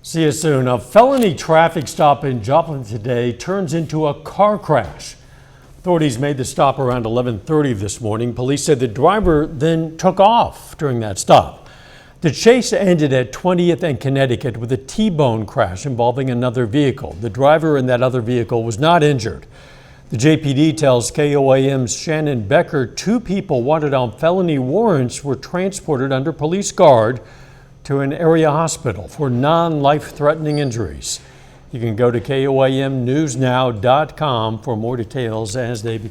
See you soon. A felony traffic stop in Joplin today turns into a car crash. Authorities made the stop around 11:30 this morning. Police said the driver then took off during that stop. The chase ended at 20th and Connecticut with a T-bone crash involving another vehicle. The driver in that other vehicle was not injured. The JPD tells KOAM's Shannon Becker 2 people wanted on felony warrants were transported under police guard to an area hospital for non-life-threatening injuries. You can go to KOAMnewsnow.com for more details as they become